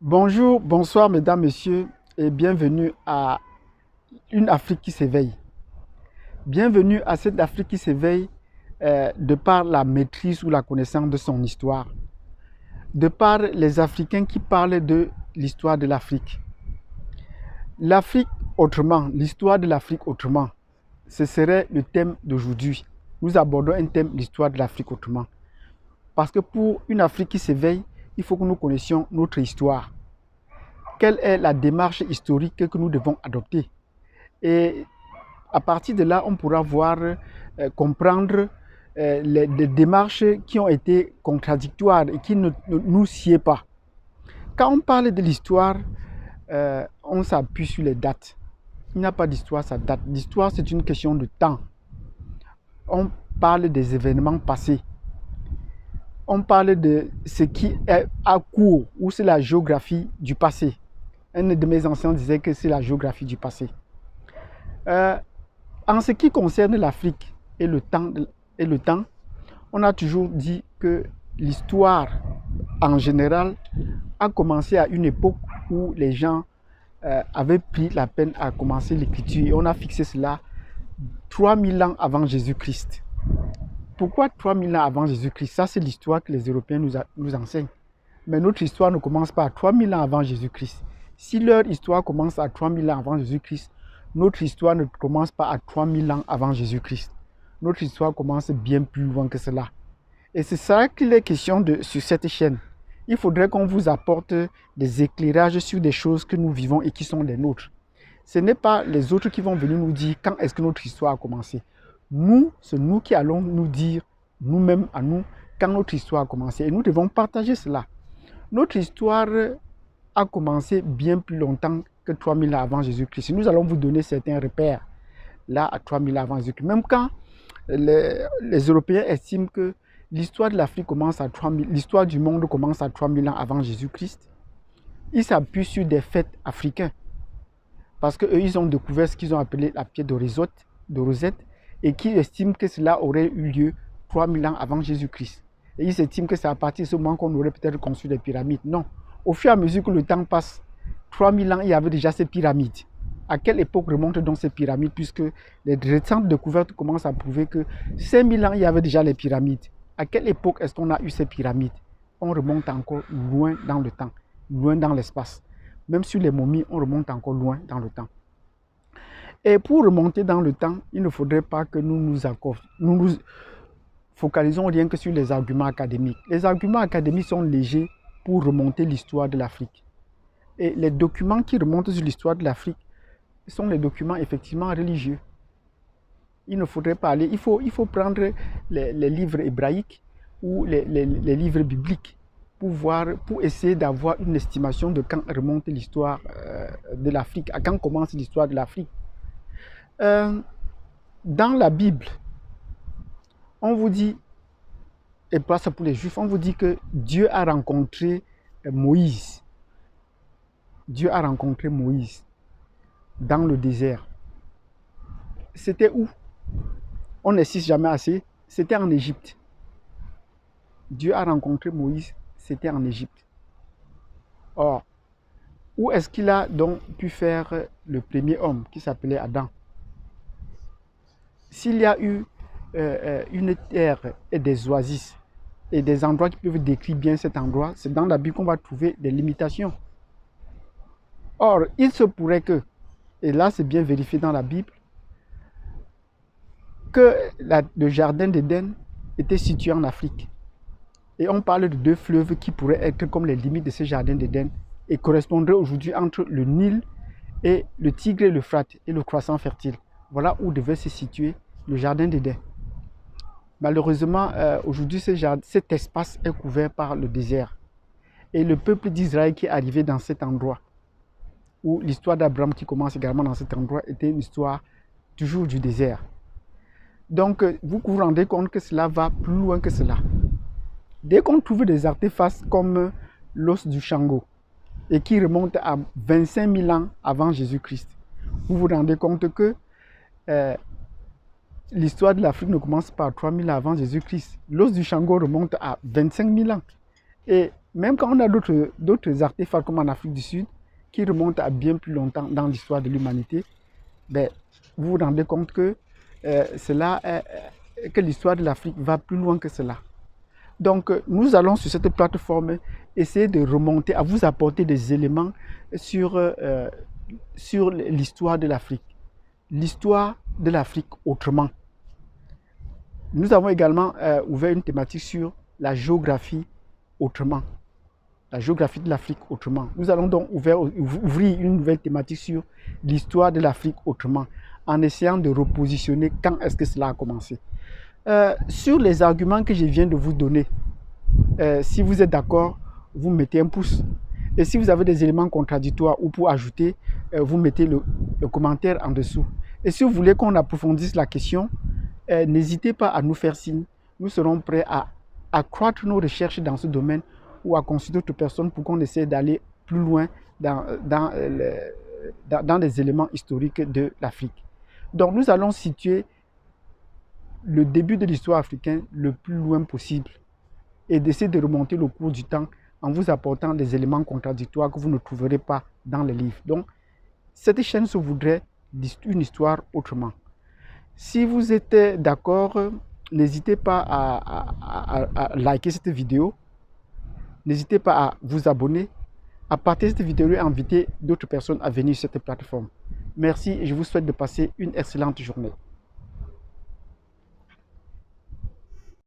Bonjour, bonsoir mesdames, messieurs et bienvenue à une Afrique qui s'éveille. Bienvenue à cette Afrique qui s'éveille de par la maîtrise ou la connaissance de son histoire, de par les Africains qui parlent de l'histoire de l'Afrique. L'Afrique autrement, l'histoire de l'Afrique autrement, ce serait le thème d'aujourd'hui. Nous abordons un thème, l'histoire de l'Afrique autrement. Parce que pour une Afrique qui s'éveille, il faut que nous connaissions notre histoire. Quelle est la démarche historique que nous devons adopter? Et à partir de là, on pourra voir, comprendre les démarches qui ont été contradictoires et qui ne nous sied pas. Quand on parle de l'histoire, on s'appuie sur les dates. Il n'y a pas d'histoire, ça date. L'histoire, c'est une question de temps. On parle des événements passés. On parle de ce qui est à court, ou c'est la géographie du passé. Un de mes anciens disait que c'est la géographie du passé. En ce qui concerne l'Afrique et le temps, on a toujours dit que l'histoire en général a commencé à une époque où les gens avaient pris la peine à commencer l'écriture. Et on a fixé cela 3000 ans avant Jésus-Christ. Pourquoi 3000 ans avant Jésus-Christ? Ça, c'est l'histoire que les Européens nous enseignent. Mais notre histoire ne commence pas à 3000 ans avant Jésus-Christ. Si leur histoire commence à 3000 ans avant Jésus-Christ, notre histoire ne commence pas à 3000 ans avant Jésus-Christ. Notre histoire commence bien plus loin que cela. Et c'est ça qu'il est question sur cette chaîne. Il faudrait qu'on vous apporte des éclairages sur des choses que nous vivons et qui sont les nôtres. Ce n'est pas les autres qui vont venir nous dire quand est-ce que notre histoire a commencé. Nous, c'est nous qui allons nous dire, nous-mêmes à nous, quand notre histoire a commencé. Et nous devons partager cela. Notre histoire a commencé bien plus longtemps que 3000 ans avant Jésus-Christ. Nous allons vous donner certains repères, là, à 3000 ans avant Jésus-Christ. Même quand les Européens estiment que l'histoire de l'Afrique commence à 3000, l'histoire du monde commence à 3000 ans avant Jésus-Christ, ils s'appuient sur des faits africains. Parce qu'eux, ils ont découvert ce qu'ils ont appelé la pierre de Rosette, et qui estiment que cela aurait eu lieu 3000 ans avant Jésus-Christ. Et ils estiment que c'est à partir de ce moment qu'on aurait peut-être construit des pyramides. Non. Au fur et à mesure que le temps passe, 3000 ans, il y avait déjà ces pyramides. À quelle époque remontent donc ces pyramides? Puisque les récentes découvertes commencent à prouver que 5000 ans, il y avait déjà les pyramides. À quelle époque est-ce qu'on a eu ces pyramides? On remonte encore loin dans le temps, loin dans l'espace. Même sur les momies, on remonte encore loin dans le temps. Et pour remonter dans le temps, il ne faudrait pas que nous nous focalisons rien que sur les arguments académiques. Les arguments académiques sont légers pour remonter l'histoire de l'Afrique. Et les documents qui remontent sur l'histoire de l'Afrique sont les documents effectivement religieux. Il ne faudrait pas aller, il faut prendre les livres hébraïques ou les livres bibliques pour essayer d'avoir une estimation de quand remonte l'histoire de l'Afrique, à quand commence l'histoire de l'Afrique. Dans la Bible, on vous dit, et pas ça pour les Juifs, on vous dit que Dieu a rencontré Moïse. Dieu a rencontré Moïse dans le désert. C'était où? On n'insiste jamais assez. C'était en Égypte. Dieu a rencontré Moïse, c'était en Égypte. Or, où est-ce qu'il a donc pu faire le premier homme qui s'appelait Adam? S'il y a eu une terre et des oasis et des endroits qui peuvent décrire bien cet endroit, c'est dans la Bible qu'on va trouver des limitations. Or, il se pourrait que, et là c'est bien vérifié dans la Bible, que le jardin d'Éden était situé en Afrique. Et on parle de deux fleuves qui pourraient être comme les limites de ce jardin d'Éden et correspondraient aujourd'hui entre le Nil et le Tigre et l'Euphrate et le croissant fertile. Voilà où devait se situer le jardin d'Éden. Malheureusement, aujourd'hui, cet espace est couvert par le désert. Et le peuple d'Israël qui est arrivé dans cet endroit, où l'histoire d'Abraham qui commence également dans cet endroit, était une histoire toujours du désert. Donc, vous vous rendez compte que cela va plus loin que cela. Dès qu'on trouve des artefacts comme l'os du Shango, et qui remonte à 25 000 ans avant Jésus-Christ, vous vous rendez compte que l'histoire de l'Afrique ne commence pas à 3000 ans avant Jésus-Christ. L'os du Shango remonte à 25 000 ans. Et Même quand on a d'autres artefacts comme en Afrique du Sud, qui remontent à bien plus longtemps dans l'histoire de l'humanité, ben, vous vous rendez compte que, que l'histoire de l'Afrique va plus loin que cela. Donc, nous allons sur cette plateforme essayer de remonter, à vous apporter des éléments sur l'histoire de l'Afrique. L'histoire de l'Afrique autrement. Nous avons également ouvert une thématique sur la géographie autrement. La géographie de l'Afrique autrement. Nous allons donc ouvrir une nouvelle thématique sur l'histoire de l'Afrique autrement, en essayant de repositionner quand est-ce que cela a commencé. Sur les arguments que je viens de vous donner, si vous êtes d'accord, vous mettez un pouce. Et si vous avez des éléments contradictoires ou pour ajouter, vous mettez le commentaire en dessous. Et si vous voulez qu'on approfondisse la question, n'hésitez pas à nous faire signe. Nous serons prêts à accroître nos recherches dans ce domaine ou à consulter d'autres personnes pour qu'on essaie d'aller plus loin dans les éléments historiques de l'Afrique. Donc nous allons situer le début de l'histoire africaine le plus loin possible et d'essayer de remonter le cours du temps en vous apportant des éléments contradictoires que vous ne trouverez pas dans les livres. Donc, cette chaîne se voudrait une histoire autrement. Si vous êtes d'accord, n'hésitez pas à liker cette vidéo. N'hésitez pas à vous abonner, à partager cette vidéo et à inviter d'autres personnes à venir sur cette plateforme. Merci et je vous souhaite de passer une excellente journée.